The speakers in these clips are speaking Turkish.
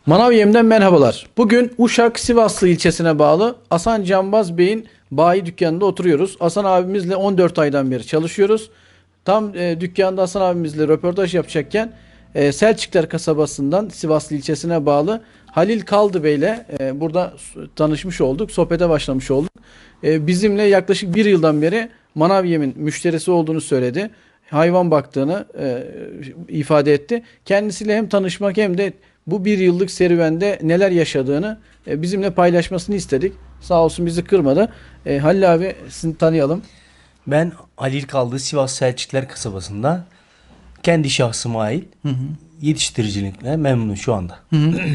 Manav Yem'den merhabalar. Bugün Uşak Sivaslı ilçesine bağlı Hasan Canbaz Bey'in bayi dükkanında oturuyoruz. Hasan abimizle 14 aydan beri çalışıyoruz. Tam dükkanda Hasan abimizle röportaj yapacakken Selçuklar kasabasından Sivaslı ilçesine bağlı Halil Kaldı Bey'le burada tanışmış olduk. Sohbete başlamış olduk. Bizimle yaklaşık bir yıldan beri Manav Yem'in müşterisi olduğunu söyledi. Hayvan baktığını ifade etti. Kendisiyle hem tanışmak hem de bu bir yıllık serüvende neler yaşadığını bizimle paylaşmasını istedik. Sağ olsun bizi kırmadı. Halil abi sizi tanıyalım. Ben Halil Kaldı Sivas Selçuklar kasabasında kendi şahsıma ait yetiştiricilikle memnunum şu anda.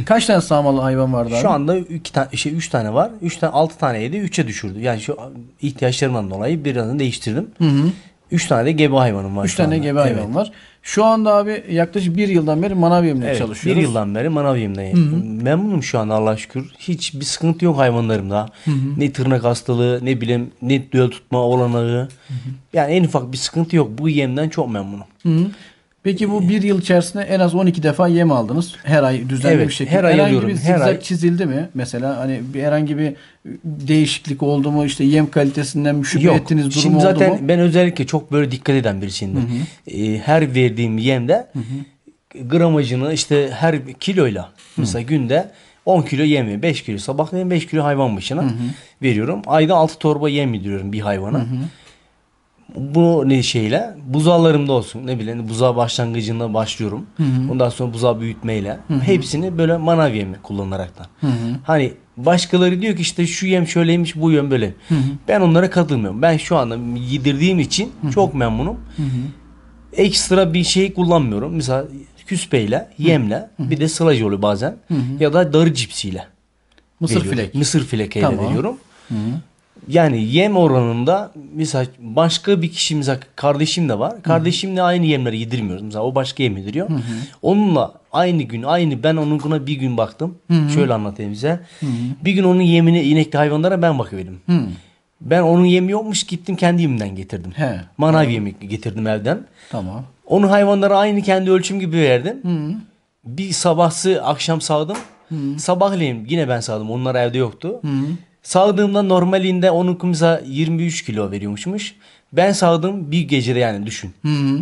Kaç tane sağmalı hayvan vardı abi? Şu anda 3 tane var. 6 taneydi 3'e düşürdü. Yani şu ihtiyaçlarımdan dolayı birazını değiştirdim. 3 tane de gebe hayvanım var 3 tane gebe hayvan var. Şu anda abi yaklaşık bir yıldan beri Manav Yem'le çalışıyoruz. Bir yıldan beri Manav Yem'deyim. Memnunum şu anda Allah'a şükür. Hiçbir sıkıntı yok hayvanlarımda. Ne tırnak hastalığı, ne bileyim, ne düğel tutma olanağı. Yani en ufak bir sıkıntı yok. Bu yemden çok memnunum. Peki bu bir yıl içerisinde en az 12 defa yem aldınız. Her ay düzenli bir şekilde. Her ay herhangi alıyorum. bir zigzag çizildi mi? Mesela hani herhangi bir değişiklik oldu mu? İşte yem kalitesinden şüphe ettiğiniz durum Şimdi oldu zaten mu? ben özellikle çok böyle dikkat eden birisiyim. Her verdiğim yemde gramajını işte her kiloyla mesela günde 10 kilo yemi, 5 kilo sabahleyin 5 kilo hayvan başına veriyorum. Ayda 6 torba yem yediriyorum bir hayvana. Bu ne şeyle buzağlarımda olsun, ne bileyim, buzağı başlangıcında başlıyorum. Ondan sonra buzağı büyütmeyle hepsini böyle manav yemi kullanaraktan. Hani başkaları diyor ki işte şu yem şöyleymiş, bu yem böyle. Ben onlara katılmıyorum. Ben şu anda yedirdiğim için çok memnunum. Ekstra bir şey kullanmıyorum. Mesela küspeyle, yemle, bir de sılaj oluyor bazen ya da darı cipsiyle. Mısır filekeyle veriyorum. Yani yem oranında mesela başka bir kişi, mesela kardeşim de var. Kardeşimle aynı yemleri yedirmiyoruz. Mesela o başka yem yediriyor. Onunla aynı gün ben onunkuna bir gün baktım. Şöyle anlatayım size. Bir gün onun yemini inekli hayvanlara ben bakıverdim. Ben onun yemi yokmuş, gittim kendi yemimden getirdim. Manav yemi getirdim evden. Tamam. Onu hayvanlara aynı kendi ölçüm gibi verdim. Bir sabahsı akşam sağdım. Sabahleyin yine ben sağdım. Onlar evde yoktu. Sağdığımda normalinde onun kumsa 23 kilo veriyormuşmuş. Ben sağdım bir gecede, yani düşün.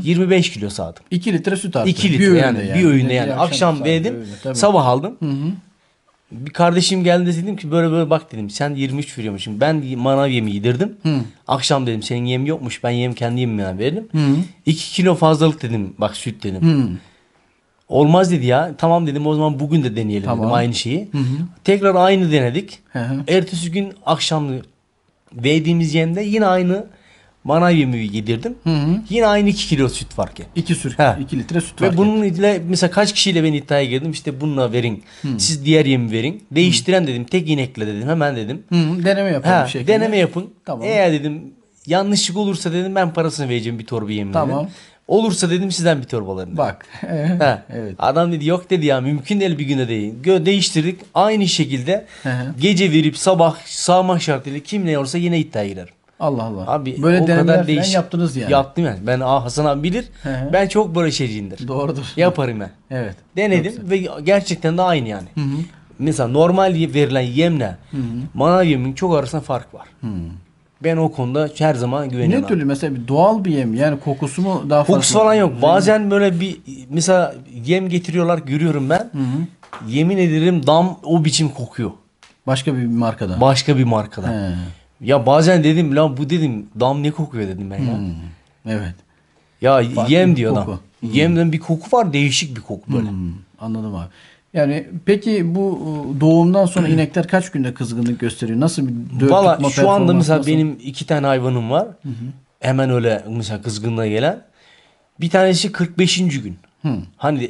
25 kilo sağdım. 2 litre süt attı. 2 litre bir öğünde yani. Akşam verdim. Sabah aldım. Bir kardeşim geldi, dedim ki böyle böyle bak dedim. Sen 23 veriyormuşsun. Ben manav yemi yedirdim. Akşam dedim senin yem yokmuş. Ben yem kendi yemimden verdim. 2 kilo fazlalık dedim. Bak süt dedim. Olmaz dedi ya. Tamam dedim, o zaman bugün de deneyelim dedim aynı şeyi. Tekrar aynı denedik. Ertesi gün akşam verdiğimiz yemde yine aynı manav yemi yedirdim. Yine aynı 2 kilo süt varken. 2 litre süt Ve varken. bunun ile mesela kaç kişiyle ben iddiaya girdim. İşte bununla verin. Siz diğer yemi verin. Değiştiren dedim. Tek inekle dedim. Hemen dedim. Deneme yapalım bir şekilde. Deneme yapın. Tamam. Eğer dedim yanlışlık olursa dedim ben parasını vereceğim bir torba yemin dedim. Tamam. Olursa dedim sizden bir torbalarını. Bak. Evet. Adam dedi yok dedi ya, mümkün değil bir günde değil. Değiştirdik. Aynı şekilde gece verip sabah sağma şartıyla kim ne olursa yine iddiaya girerim. Allah Allah. Abi böyle o denemeler kadar falan yaptınız yani. Yaptım yani. Ben Hasan abi bilir. Ben çok böyle şeyciyimdir. Doğrudur. Yaparım ben. Evet. Denedim ve gerçekten de aynı yani. Mesela normal verilen yemle manav yemin çok arasında fark var. Ben o konuda her zaman güveniyorum. Ne türlü mesela bir doğal bir yem, yani kokusu mu daha fazla? Kokusu falan yok. Bazen böyle bir mesela yem getiriyorlar, görüyorum ben. Yemin ederim dam o biçim kokuyor. Başka bir markadan. Başka bir markadan. Ya bazen dedim lan bu dedim dam ne kokuyor dedim ben ya. Evet. Ya Farklı yem bir diyor koku. adam. Yemden bir koku var, değişik bir koku böyle. Anladım abi. Yani peki bu doğumdan sonra inekler kaç günde kızgınlık gösteriyor? Nasıl bir döl Valla tutma şu anda performansı mesela nasıl? benim 2 tane hayvanım var. Hemen öyle mesela kızgınlığa gelen. Bir tanesi 45. gün. Hani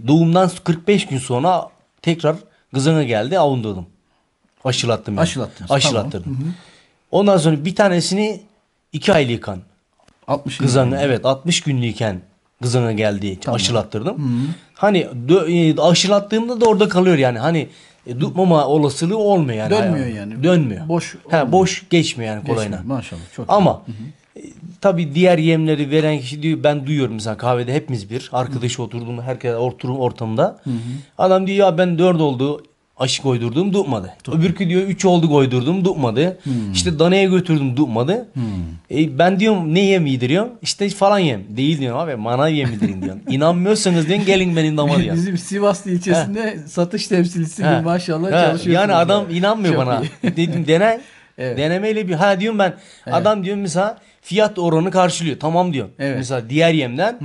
doğumdan 45 gün sonra tekrar kızına geldi, avundurdum. Aşılattım yani. Aşılattırdım. Tamam. Ondan sonra bir tanesini 2 aylıkken 60 kızana, evet 60 günlüyken kızana geldi, aşılattırdım. Hani aşılattığımda da orada kalıyor yani. Hani tutmama olasılığı olmuyor yani. Dönmüyor yani. Dönmüyor. Boş boş geçmiyor yani kolayına. Maşallah. Çok Ama Tabii diğer yemleri veren kişi diyor, ben duyuyorum mesela kahvede hepimiz bir arkadaş oturduğum herkes oturum ortamda. Adam diyor ya ben 4 oldu aşı koydurdum tutmadı. Öbürkü diyor 3 oldu koydurdum tutmadı. İşte danaya götürdüm tutmadı. Ben diyorum ne yem yediriyorum? İşte falan yem. Değil diyorum abi, mana yem yedirin diyorum. İnanmıyorsanız diyorum gelin benim dama diyor. Bizim Sivaslı ilçesinde satış temsilcisi gibi maşallah Ha, çalışıyorsunuz. yani adam ya. inanmıyor Çok bana. iyi. Dedim dene. Evet. Denemeyle bir diyorum ben. Adam diyorum mesela fiyat oranı karşılıyor. Tamam diyorum. Evet. Mesela diğer yemden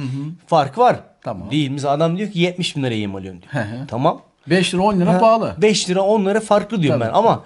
fark var. Tamam. Değil. Mesela adam diyor ki 70 bin lira yem alıyorum diyor. Hı hı. Tamam. 5 lira 10 lira pahalı. 5 lira 10 lira farklı diyorum Tabii. ben. Ama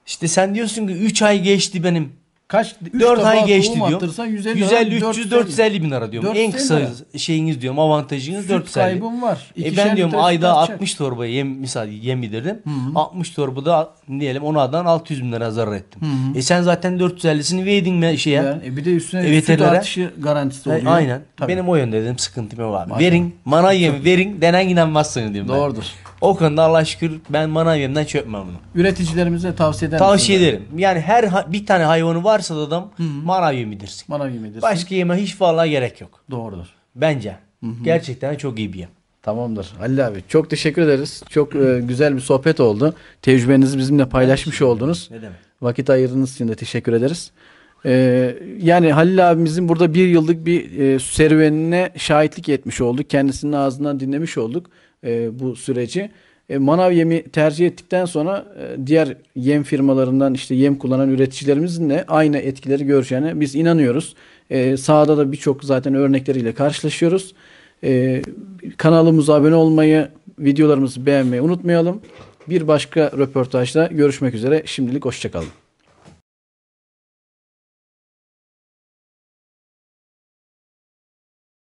işte sen diyorsun ki 3 ay geçti benim. Kaç? 4 ay geçti diyorum. 150, 150 300 450 bin lira diyorum. En 450 kısa lira. şeyiniz diyorum, avantajınız Süt 450. kaybım var. Ben İkişer diyorum litre ayda süt atacak. 60 torba yem misal yem yedirdim. 60 torbada diyelim onadan 600 bin lira zarar ettim. Sen zaten 450'sini verdin mi şeye? Yani, bir de üstüne süt veteriner. artışı garantisi oluyor. Aynen. Tabii. Benim o yönde dedim sıkıntım yok abi. Maşallah. Verin mana yemi verin denen inanmazsınız diyorum ben. Doğrudur. O konuda Allah şükür ben mana yemden çökmem bunu. Üreticilerimize tavsiye eder Tavsiye misiniz? ederim. Yani bir tane hayvanı varsa da adam mana yemidirsin. Bana yemedir. Başka yeme hiç vallahi gerek yok. Doğrudur. Bence. Gerçekten çok iyi bir yem. Tamamdır. Halil abi çok teşekkür ederiz. Çok güzel bir sohbet oldu. Tecrübenizi bizimle paylaşmış oldunuz. Ne demek? Vakit ayırdığınız için de teşekkür ederiz. Yani Halil abimizin burada bir yıllık bir serüvenine şahitlik etmiş olduk. Kendisinin ağzından dinlemiş olduk bu süreci. Manav yemi tercih ettikten sonra diğer yem firmalarından işte yem kullanan üreticilerimizin de aynı etkileri göreceğine biz inanıyoruz. Sahada da birçok zaten örnekleriyle karşılaşıyoruz. Kanalımıza abone olmayı, videolarımızı beğenmeyi unutmayalım. Bir başka röportajda görüşmek üzere. Şimdilik hoşça kalın.